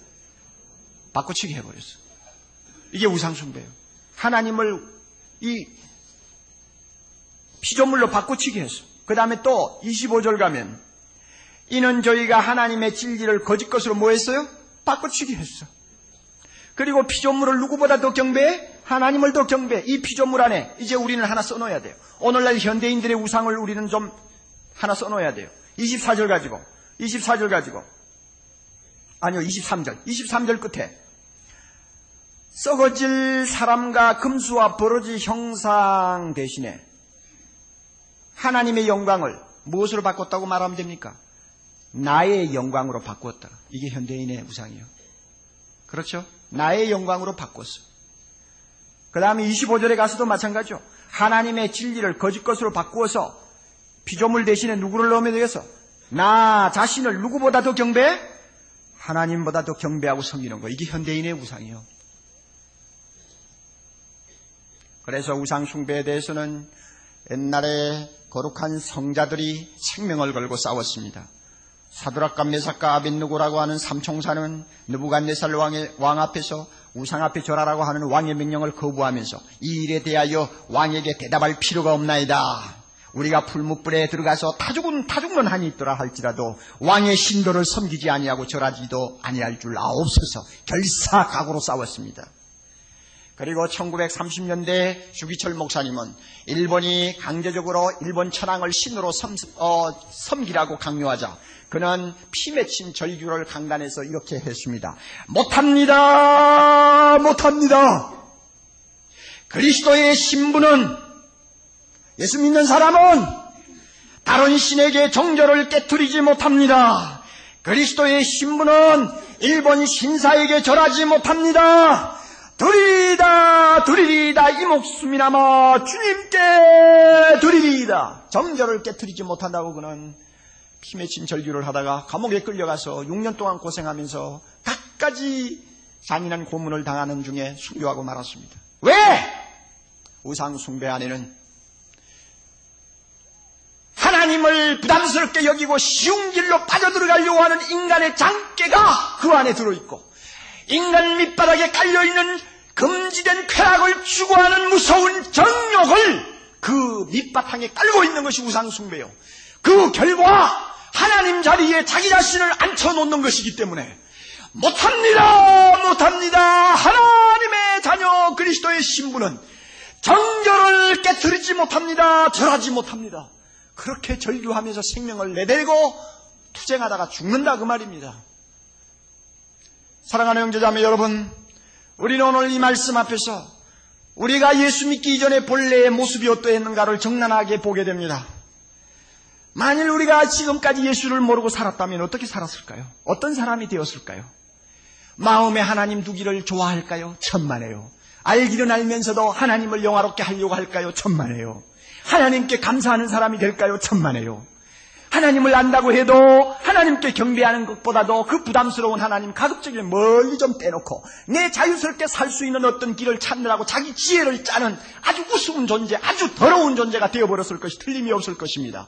바꾸치기 해버렸어요. 이게 우상숭배예요. 하나님을 이 피조물로 바꾸치기 했어. 그 다음에 또 25절 가면 이는 저희가 하나님의 진리를 거짓 것으로 뭐 했어요? 바꾸치기 했어. 그리고 피조물을 누구보다 더 경배해? 하나님을 더 경배해. 이 피조물 안에 이제 우리는 하나 써놓아야 돼요. 오늘날 현대인들의 우상을 우리는 좀 하나 써놓아야 돼요. 24절 가지고 아니요 23절 끝에 썩어질 사람과 금수와 버러지 형상 대신에 하나님의 영광을 무엇으로 바꿨다고 말하면 됩니까? 나의 영광으로 바꾸었다. 이게 현대인의 우상이에요. 그렇죠? 나의 영광으로 바꿨어. 그 다음에 25절에 가서도 마찬가지죠. 하나님의 진리를 거짓 것으로 바꾸어서 피조물 대신에 누구를 넣으면 되겠어? 나 자신을 누구보다 더 경배해? 하나님보다 더 경배하고 섬기는 거. 이게 현대인의 우상이에요. 그래서 우상 숭배에 대해서는 옛날에 거룩한 성자들이 생명을 걸고 싸웠습니다. 사드락과 메삭과 아벳느고라고 하는 삼총사는 느부갓네살 왕 앞에서 우상 앞에 절하라고 하는 왕의 명령을 거부하면서 이 일에 대하여 왕에게 대답할 필요가 없나이다. 우리가 풀무불에 들어가서 타죽는 한이 있더라 할지라도 왕의 신도를 섬기지 아니하고 절하지도 아니할 줄 아옵소서 결사각오로 싸웠습니다. 그리고 1930년대 주기철 목사님은 일본이 강제적으로 일본 천황을 신으로 섬기라고 강요하자 그는 피 맺힌 절규를 강단에서 이렇게 했습니다. 못합니다. 못합니다. 그리스도의 신부는, 예수 믿는 사람은 다른 신에게 정절을 깨트리지 못합니다. 그리스도의 신부는 일본 신사에게 절하지 못합니다. 드리리다 드리리다 이 목숨이나마 주님께 드리리다. 정절을 깨트리지 못한다고 그는 피 맺힌 절규를 하다가 감옥에 끌려가서 6년 동안 고생하면서 갖가지 잔인한 고문을 당하는 중에 순교하고 말았습니다. 왜? 우상 숭배 안에는 하나님을 부담스럽게 여기고 쉬운 길로 빠져들어가려고 하는 인간의 장깨가 그 안에 들어있고, 인간 밑바닥에 깔려있는 금지된 쾌락을 추구하는 무서운 정욕을 그 밑바탕에 깔고 있는 것이 우상 숭배요. 그 결과 하나님 자리에 자기 자신을 앉혀놓는 것이기 때문에 못합니다. 못합니다. 하나님의 자녀 그리스도의 신부는 정절을 깨트리지 못합니다. 절하지 못합니다. 그렇게 절규하면서 생명을 내대고 투쟁하다가 죽는다 그 말입니다. 사랑하는 형제자매 여러분, 우리는 오늘 이 말씀 앞에서 우리가 예수 믿기 이전에 본래의 모습이 어떠했는가를 적나라하게 보게 됩니다. 만일 우리가 지금까지 예수를 모르고 살았다면 어떻게 살았을까요? 어떤 사람이 되었을까요? 마음에 하나님 두기를 좋아할까요? 천만에요. 알기는 알면서도 하나님을 영화롭게 하려고 할까요? 천만에요. 하나님께 감사하는 사람이 될까요? 천만에요. 하나님을 안다고 해도 하나님께 경배하는 것보다도 그 부담스러운 하나님 가급적이면 멀리 좀 떼놓고 내 자유스럽게 살 수 있는 어떤 길을 찾느라고 자기 지혜를 짜는 아주 우스운 존재, 아주 더러운 존재가 되어버렸을 것이 틀림이 없을 것입니다.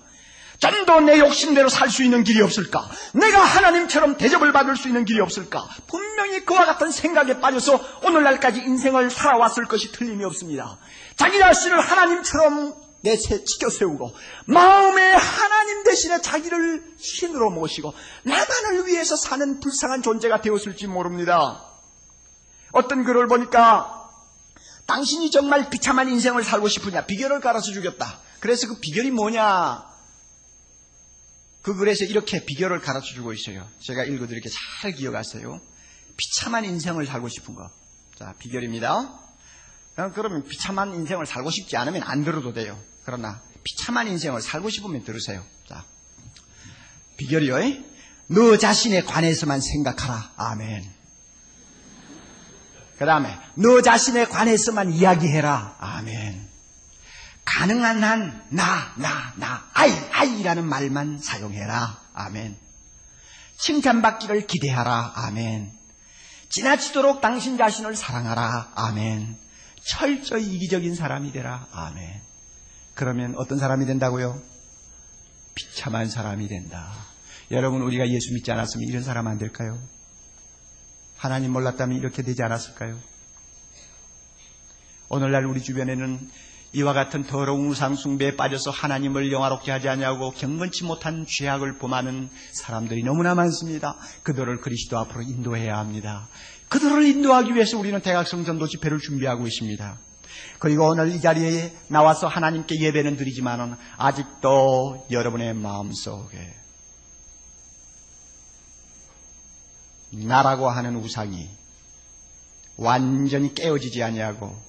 좀 더 내 욕심대로 살 수 있는 길이 없을까? 내가 하나님처럼 대접을 받을 수 있는 길이 없을까? 분명히 그와 같은 생각에 빠져서 오늘날까지 인생을 살아왔을 것이 틀림이 없습니다. 자기 자신을 하나님처럼 지켜 세우고 마음에 하나님 대신에 자기를 신으로 모시고 나만을 위해서 사는 불쌍한 존재가 되었을지 모릅니다. 어떤 글을 보니까 당신이 정말 비참한 인생을 살고 싶으냐? 비결을 가르쳐 주겠다. 그래서 그 비결이 뭐냐? 그 글에서 이렇게 비결을 가르쳐 주고 있어요. 제가 읽어드릴게요. 잘 기억하세요. 비참한 인생을 살고 싶은 거. 자, 비결입니다. 그러면 비참한 인생을 살고 싶지 않으면 안 들어도 돼요. 그러나 비참한 인생을 살고 싶으면 들으세요. 자, 비결이요. 너 자신에 관해서만 생각하라. 아멘. 그 다음에 너 자신에 관해서만 이야기해라. 아멘. 가능한 한 아이라는 말만 사용해라. 아멘. 칭찬받기를 기대하라. 아멘. 지나치도록 당신 자신을 사랑하라. 아멘. 철저히 이기적인 사람이 되라. 아멘. 그러면 어떤 사람이 된다고요? 비참한 사람이 된다. 여러분, 우리가 예수 믿지 않았으면 이런 사람 안 될까요? 하나님 몰랐다면 이렇게 되지 않았을까요? 오늘날 우리 주변에는 이와 같은 더러운 우상 숭배에 빠져서 하나님을 영화롭게 하지 않냐고 경건치 못한 죄악을 범하는 사람들이 너무나 많습니다. 그들을 그리스도 앞으로 인도해야 합니다. 그들을 인도하기 위해서 우리는 대각성 전도 집회를 준비하고 있습니다. 그리고 오늘 이 자리에 나와서 하나님께 예배는 드리지만 아직도 여러분의 마음속에 나라고 하는 우상이 완전히 깨어지지 아니하고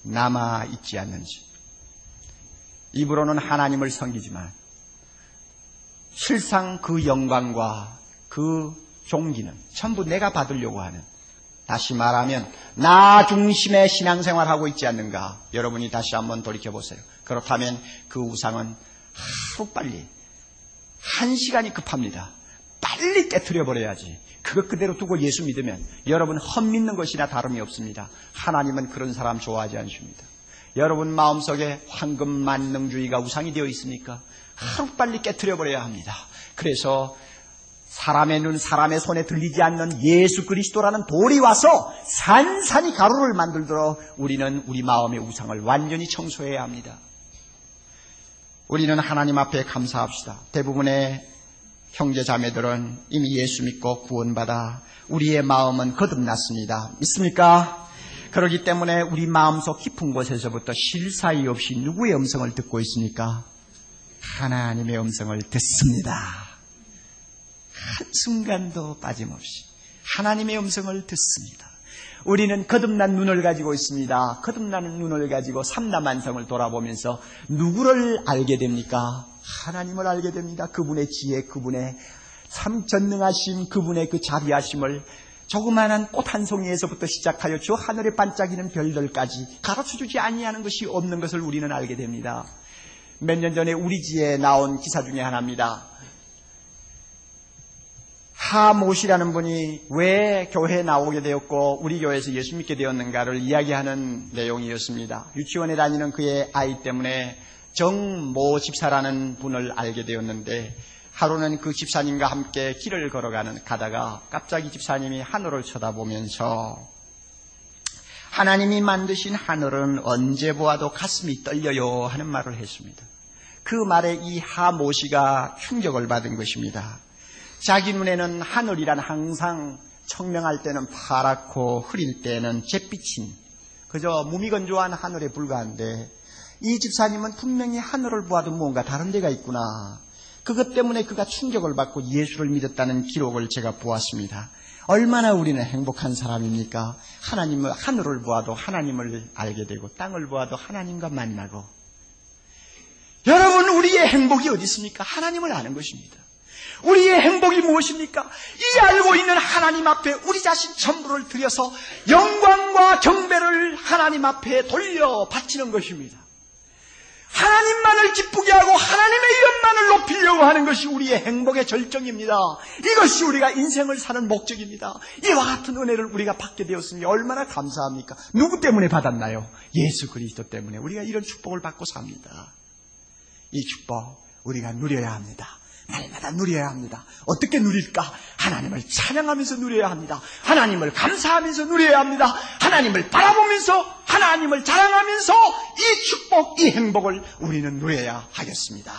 남아있지 않는지. 입으로는 하나님을 섬기지만 실상 그 영광과 그 존귀는 전부 내가 받으려고 하는, 다시 말하면 나 중심의 신앙생활하고 있지 않는가? 여러분이 다시 한번 돌이켜보세요. 그렇다면 그 우상은 하루빨리, 1시간이 급합니다. 빨리 깨트려버려야지. 그것 그대로 두고 예수 믿으면 여러분 헛믿는 것이나 다름이 없습니다. 하나님은 그런 사람 좋아하지 않습니다. 여러분 마음속에 황금 만능주의가 우상이 되어 있습니까? 하루빨리 깨트려버려야 합니다. 그래서 사람의 눈, 사람의 손에 들리지 않는 예수 그리스도라는 돌이 와서 산산이 가루를 만들도록 우리는 우리 마음의 우상을 완전히 청소해야 합니다. 우리는 하나님 앞에 감사합시다. 대부분의 형제 자매들은 이미 예수 믿고 구원받아 우리의 마음은 거듭났습니다. 믿습니까? 그렇기 때문에 우리 마음속 깊은 곳에서부터 쉴 사이 없이 누구의 음성을 듣고 있습니까? 하나님의 음성을 듣습니다. 한순간도 빠짐없이 하나님의 음성을 듣습니다. 우리는 거듭난 눈을 가지고 있습니다. 거듭나는 눈을 가지고 삼라만성을 돌아보면서 누구를 알게 됩니까? 하나님을 알게 됩니다. 그분의 지혜, 그분의 참 전능하심, 그분의 그 자비하심을 조그마한 꽃 한 송이에서부터 시작하여 저 하늘에 반짝이는 별들까지 가르쳐주지 아니하는 것이 없는 것을 우리는 알게 됩니다. 몇 년 전에 우리지에 나온 기사 중에 하나입니다. 하못이라는 분이 왜 교회에 나오게 되었고 우리 교회에서 예수 믿게 되었는가를 이야기하는 내용이었습니다. 유치원에 다니는 그의 아이 때문에 정모 집사라는 분을 알게 되었는데 하루는 그 집사님과 함께 길을 가다가 갑자기 집사님이 하늘을 쳐다보면서 하나님이 만드신 하늘은 언제 보아도 가슴이 떨려요 하는 말을 했습니다. 그 말에 이 하못이가 충격을 받은 것입니다. 자기 눈에는 하늘이란 항상 청명할 때는 파랗고 흐릴 때는 잿빛인 그저 무미건조한 하늘에 불과한데 이 집사님은 분명히 하늘을 보아도 뭔가 다른 데가 있구나. 그것 때문에 그가 충격을 받고 예수를 믿었다는 기록을 제가 보았습니다. 얼마나 우리는 행복한 사람입니까? 하늘을 보아도 하나님을 알게 되고 땅을 보아도 하나님과 만나고. 여러분, 우리의 행복이 어디 있습니까? 하나님을 아는 것입니다. 우리의 행복이 무엇입니까? 이 알고 있는 하나님 앞에 우리 자신 전부를 들여서 영광과 경배를 하나님 앞에 돌려 바치는 것입니다. 하나님만을 기쁘게 하고 하나님의 이름만을 높이려고 하는 것이 우리의 행복의 절정입니다. 이것이 우리가 인생을 사는 목적입니다. 이와 같은 은혜를 우리가 받게 되었으니 얼마나 감사합니까? 누구 때문에 받았나요? 예수 그리스도 때문에 우리가 이런 축복을 받고 삽니다. 이 축복 우리가 누려야 합니다. 날마다 누려야 합니다. 어떻게 누릴까? 하나님을 찬양하면서 누려야 합니다. 하나님을 감사하면서 누려야 합니다. 하나님을 바라보면서 하나님을 자랑하면서 이 축복, 이 행복을 우리는 누려야 하겠습니다.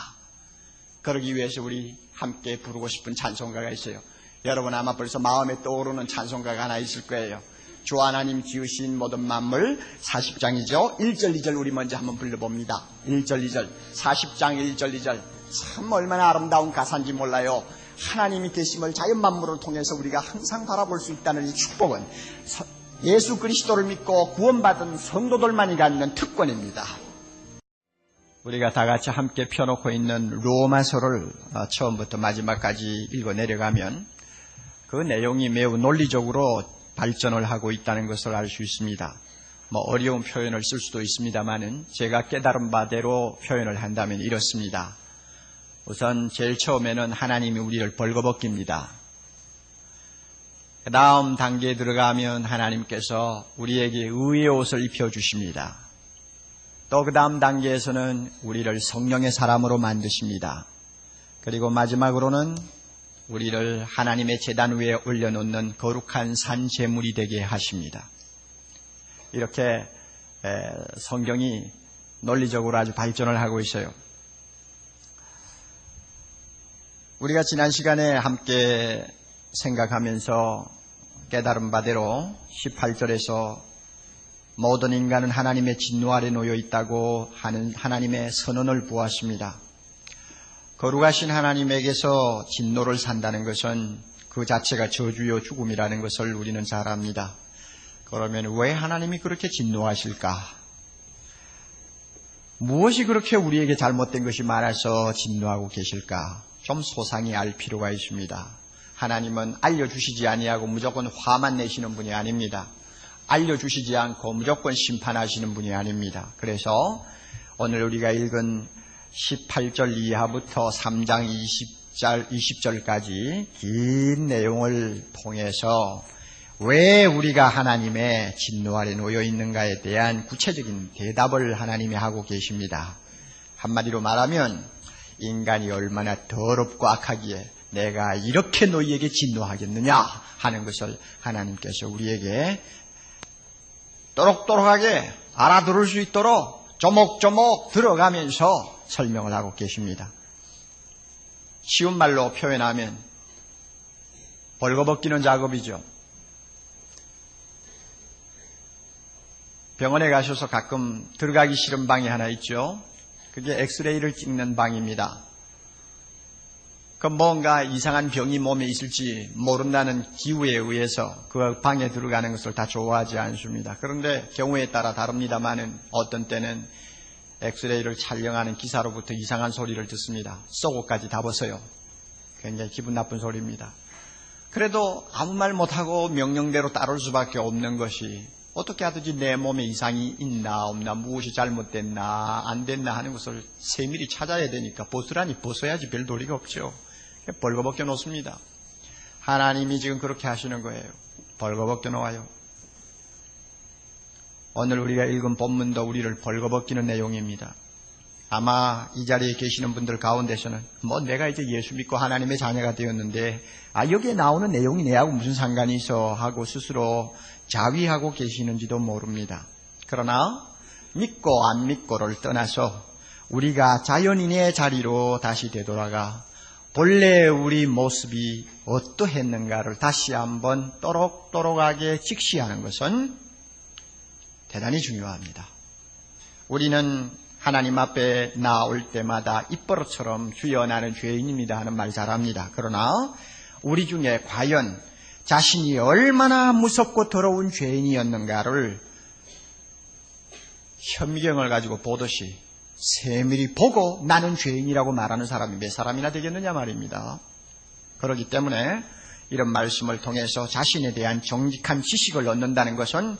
그러기 위해서 우리 함께 부르고 싶은 찬송가가 있어요. 여러분 아마 벌써 마음에 떠오르는 찬송가가 하나 있을 거예요. 주 하나님 지으신 모든 만물 40장이죠. 1절 2절 우리 먼저 한번 불러봅니다. 1절 2절 40장 1절 2절 참 얼마나 아름다운 가사인지 몰라요. 하나님이 계심을 자연 만물을 통해서 우리가 항상 바라볼 수 있다는 이 축복은 예수 그리스도를 믿고 구원받은 성도들만이 갖는 특권입니다. 우리가 다 같이 함께 펴놓고 있는 로마서를 처음부터 마지막까지 읽어 내려가면 그 내용이 매우 논리적으로 발전을 하고 있다는 것을 알 수 있습니다. 어려운 표현을 쓸 수도 있습니다만은 제가 깨달은 바대로 표현을 한다면 이렇습니다. 우선 제일 처음에는 하나님이 우리를 벌거벗깁니다. 그 다음 단계에 들어가면 하나님께서 우리에게 의의 옷을 입혀주십니다. 또 그 다음 단계에서는 우리를 성령의 사람으로 만드십니다. 그리고 마지막으로는 우리를 하나님의 제단 위에 올려놓는 거룩한 산 제물이 되게 하십니다. 이렇게 성경이 논리적으로 아주 발전을 하고 있어요. 우리가 지난 시간에 함께 생각하면서 깨달은 바대로 18절에서 모든 인간은 하나님의 진노 아래 놓여 있다고 하는 하나님의 선언을 보았습니다. 거룩하신 하나님에게서 진노를 산다는 것은 그 자체가 저주요 죽음이라는 것을 우리는 잘 압니다. 그러면 왜 하나님이 그렇게 진노하실까? 무엇이 그렇게 우리에게 잘못된 것이 많아서 진노하고 계실까? 좀 소상히 알 필요가 있습니다. 하나님은 알려주시지 아니하고 무조건 화만 내시는 분이 아닙니다. 알려주시지 않고 무조건 심판하시는 분이 아닙니다. 그래서 오늘 우리가 읽은 18절 이하부터 3장 20절까지 긴 내용을 통해서 왜 우리가 하나님의 진노 아래 놓여 있는가에 대한 구체적인 대답을 하나님이 하고 계십니다. 한마디로 말하면 인간이 얼마나 더럽고 악하기에 내가 이렇게 너희에게 진노하겠느냐 하는 것을 하나님께서 우리에게 또록또록하게 알아들을 수 있도록 조목조목 들어가면서 설명을 하고 계십니다. 쉬운 말로 표현하면 벌거벗기는 작업이죠. 병원에 가셔서 가끔 들어가기 싫은 방이 하나 있죠. 그게 엑스레이를 찍는 방입니다. 그 뭔가 이상한 병이 몸에 있을지 모른다는 기우에 의해서 그 방에 들어가는 것을 다 좋아하지 않습니다. 그런데 경우에 따라 다릅니다만은 어떤 때는 엑스레이를 촬영하는 기사로부터 이상한 소리를 듣습니다. 속옷까지 다 벗어요. 굉장히 기분 나쁜 소리입니다. 그래도 아무 말 못하고 명령대로 따를 수밖에 없는 것이 어떻게 하든지 내 몸에 이상이 있나 없나 무엇이 잘못됐나 안 됐나 하는 것을 세밀히 찾아야 되니까 벗으라니 벗어야지 별 도리가 없죠. 벌거벗겨 놓습니다. 하나님이 지금 그렇게 하시는 거예요. 벌거벗겨 놓아요. 오늘 우리가 읽은 본문도 우리를 벌거벗기는 내용입니다. 아마 이 자리에 계시는 분들 가운데서는 내가 이제 예수 믿고 하나님의 자녀가 되었는데 여기에 나오는 내용이 내하고 무슨 상관이 있어 하고 스스로 자위하고 계시는지도 모릅니다. 그러나 믿고 안 믿고를 떠나서 우리가 자연인의 자리로 다시 되돌아가 본래 우리 모습이 어떠했는가를 다시 한번 또록또록하게 직시하는 것은 대단히 중요합니다. 우리는 하나님 앞에 나올 때마다 입버릇처럼 주여 나는 죄인입니다 하는 말 잘합니다. 그러나 우리 중에 과연 자신이 얼마나 무섭고 더러운 죄인이었는가를 현미경을 가지고 보듯이 세밀히 보고 나는 죄인이라고 말하는 사람이 몇 사람이나 되겠느냐 말입니다. 그렇기 때문에 이런 말씀을 통해서 자신에 대한 정직한 지식을 얻는다는 것은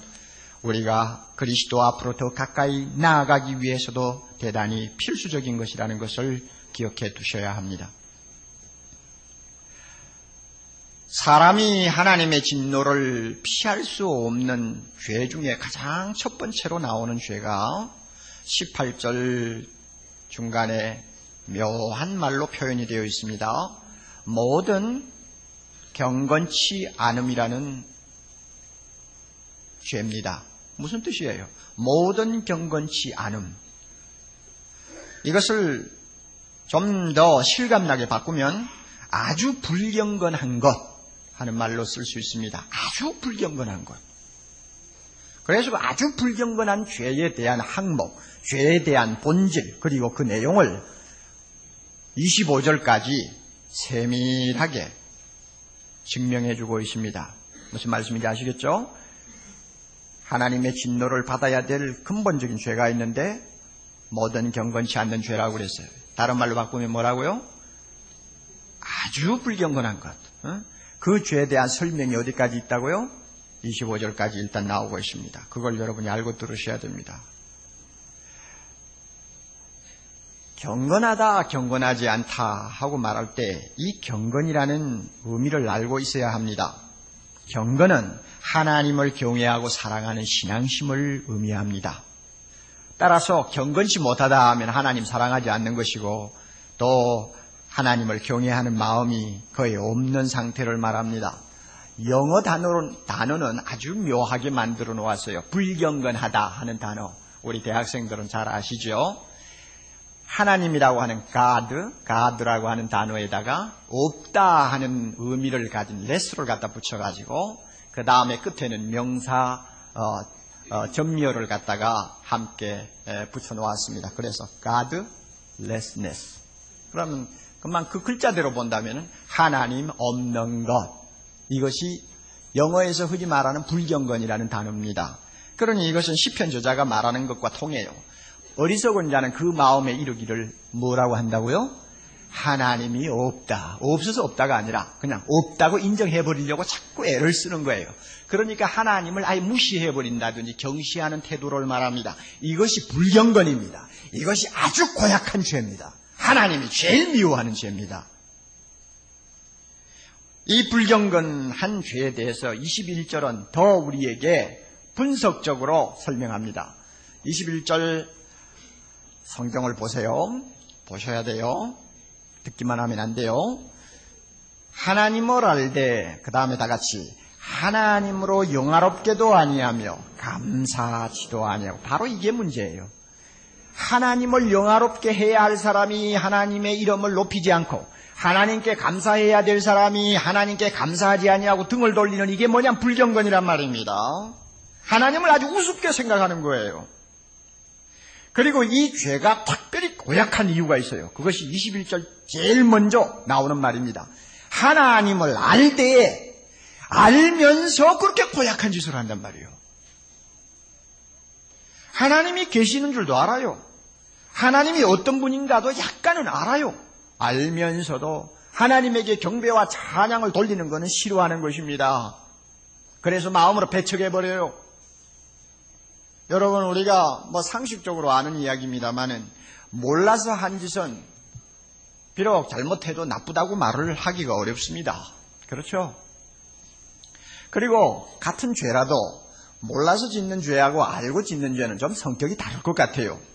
우리가 그리스도 앞으로 더 가까이 나아가기 위해서도 대단히 필수적인 것이라는 것을 기억해 두셔야 합니다. 사람이 하나님의 진노를 피할 수 없는 죄 중에 가장 첫 번째로 나오는 죄가 18절 중간에 묘한 말로 표현이 되어 있습니다. 모든 경건치 않음이라는 죄입니다. 무슨 뜻이에요? 모든 경건치 않음. 이것을 좀 더 실감나게 바꾸면 아주 불경건한 것 하는 말로 쓸 수 있습니다. 아주 불경건한 것. 그래서 아주 불경건한 죄에 대한 항목, 죄에 대한 본질, 그리고 그 내용을 25절까지 세밀하게 증명해주고 있습니다. 무슨 말씀인지 아시겠죠? 하나님의 진노를 받아야 될 근본적인 죄가 있는데 모든 경건치 않는 죄라고 그랬어요. 다른 말로 바꾸면 뭐라고요? 아주 불경건한 것. 그 죄에 대한 설명이 어디까지 있다고요? 25절까지 일단 나오고 있습니다. 그걸 여러분이 알고 들으셔야 됩니다. 경건하다, 경건하지 않다 하고 말할 때 이 경건이라는 의미를 알고 있어야 합니다. 경건은 하나님을 경외하고 사랑하는 신앙심을 의미합니다. 따라서 경건치 못하다 하면 하나님 사랑하지 않는 것이고 또 하나님을 경외하는 마음이 거의 없는 상태를 말합니다. 영어 단어는 아주 묘하게 만들어 놓았어요. 불경건하다 하는 단어. 우리 대학생들은 잘 아시죠? 하나님이라고 하는 God라고 하는 단어에다가 없다 하는 의미를 가진 less를 갖다 붙여가지고 그 다음에 끝에는 명사 전미어를 갖다가 함께 붙여놓았습니다. 그래서 Godlessness. 그러면 그만 그 글자대로 본다면 하나님 없는 것. 이것이 영어에서 흔히 말하는 불경건이라는 단어입니다. 그러니 이것은 시편 저자가 말하는 것과 통해요. 어리석은 자는 그 마음에 이르기를 뭐라고 한다고요? 하나님이 없다. 없어서 없다가 아니라 그냥 없다고 인정해버리려고 자꾸 애를 쓰는 거예요. 그러니까 하나님을 아예 무시해버린다든지 경시하는 태도를 말합니다. 이것이 불경건입니다. 이것이 아주 고약한 죄입니다. 하나님이 제일 미워하는 죄입니다. 이 불경건한 죄에 대해서 21절은 더 우리에게 분석적으로 설명합니다. 21절 성경을 보세요. 보셔야 돼요. 듣기만 하면 안 돼요. 하나님을 알되 그 다음에 다 같이 하나님으로 영화롭게도 아니하며 감사하지도 아니하고 바로 이게 문제예요. 하나님을 영화롭게 해야 할 사람이 하나님의 이름을 높이지 않고 하나님께 감사해야 될 사람이 하나님께 감사하지 아니하고 등을 돌리는 이게 뭐냐 불경건이란 말입니다. 하나님을 아주 우습게 생각하는 거예요. 그리고 이 죄가 특별히 고약한 이유가 있어요. 그것이 21절 제일 먼저 나오는 말입니다. 하나님을 알 때에 알면서 그렇게 고약한 짓을 한단 말이에요. 하나님이 계시는 줄도 알아요. 하나님이 어떤 분인가도 약간은 알아요. 알면서도 하나님에게 경배와 찬양을 돌리는 것은 싫어하는 것입니다. 그래서 마음으로 배척해버려요. 여러분, 우리가 상식적으로 아는 이야기입니다만은 몰라서 한 짓은 비록 잘못해도 나쁘다고 말을 하기가 어렵습니다. 그렇죠? 그리고 같은 죄라도 몰라서 짓는 죄하고 알고 짓는 죄는 좀 성격이 다를 것 같아요.